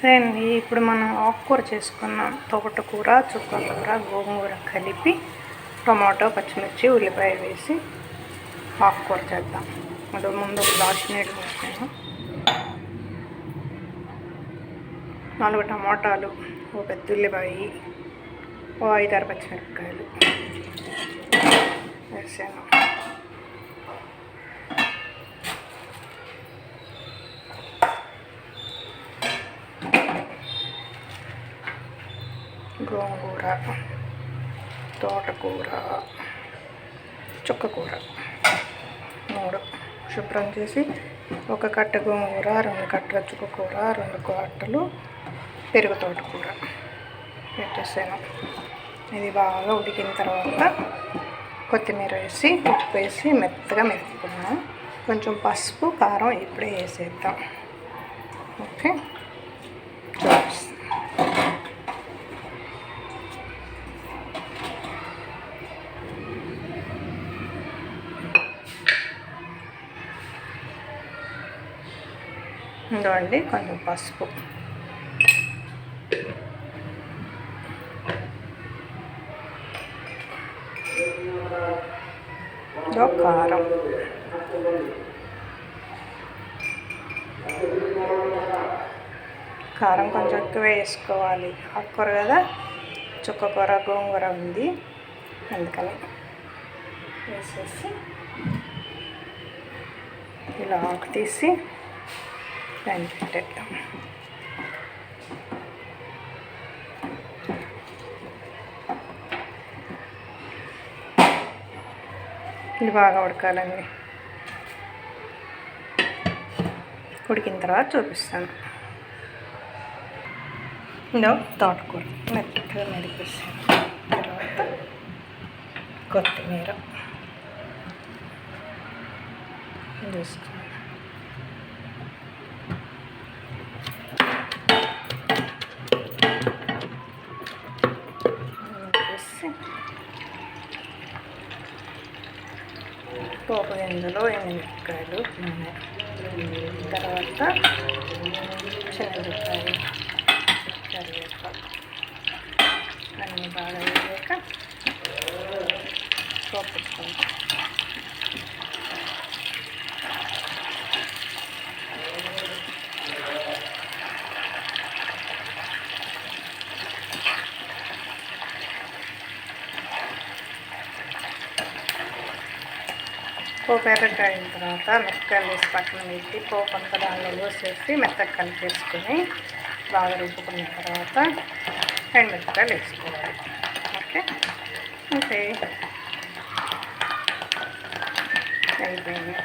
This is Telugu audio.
అండి ఇప్పుడు మనం ఆకుకూర చేసుకున్నాం. తోటకూర, చుక్కకూర, గోంగూర కలిపి టొమాటో, పచ్చిమిర్చి, ఉల్లిపాయ వేసి ఆకుకూర చేద్దాం. అది ముందు ఒక గ్లాస్ నీళ్ళు పోసుకున్నాం. 4 టమాటాలు, ఒక పెద్ద ఉల్లిపాయ, ఓ 5-6 పచ్చిమిరపకాయలు వేసాను. గోంగూర, తోటకూర, చుక్కకూర 3 శుభ్రం చేసి, ఒక కట్ట గోంగూర, 2 కట్టల చుక్కకూర, 2 కట్టలు పెరుగు తోటకూర పెట్టేసాను. ఇది బాగా ఉడికిన తర్వాత కొత్తిమీర వేసి, ఉప్పు వేసి మెత్తగా మెతుకున్నాం. కొంచెం పసుపు, కారం ఇప్పుడే వేసేద్దాం. ఓకే, చూపిస్తాం. ఇంకోండి కొంచెం పసుపు, కారం, కారం కొంచెం ఎక్కువ వేసుకోవాలి. ఆకుకూర కదా, చుక్కకూర, గోంగూర ఉంది అందుకని వేసేసి ఇలా ఆకు తీసి దాన్ని పెట్టేద్దాం. ఇది బాగా ఉడకాలండి. ఉడికిన తర్వాత చూపిస్తాను. ఇందో తోటకూర మెత్తగా మెరిపేసాను. తర్వాత కొత్తిమీర వేసుకున్నాను. పోపు గింజలు, ఎండుమిరపకాయలు, తర్వాత శనగకాయ, కరివేపాకు అన్నీ బాగా వేసాక పోపు పెట్టుకుంటాం. పోపు ఎర్రకాయిన తర్వాత మిరపకాయలు వేసి పక్కన పెట్టి పోపు అంతా దానిలో వేసేసి మెత్తగా కలిపేసుకొని బాగా రుబ్బుకున్న తర్వాత ఎండుమిరపకాయలు వేసుకోవాలి. ఓకే, అంతే అయిపోయింది.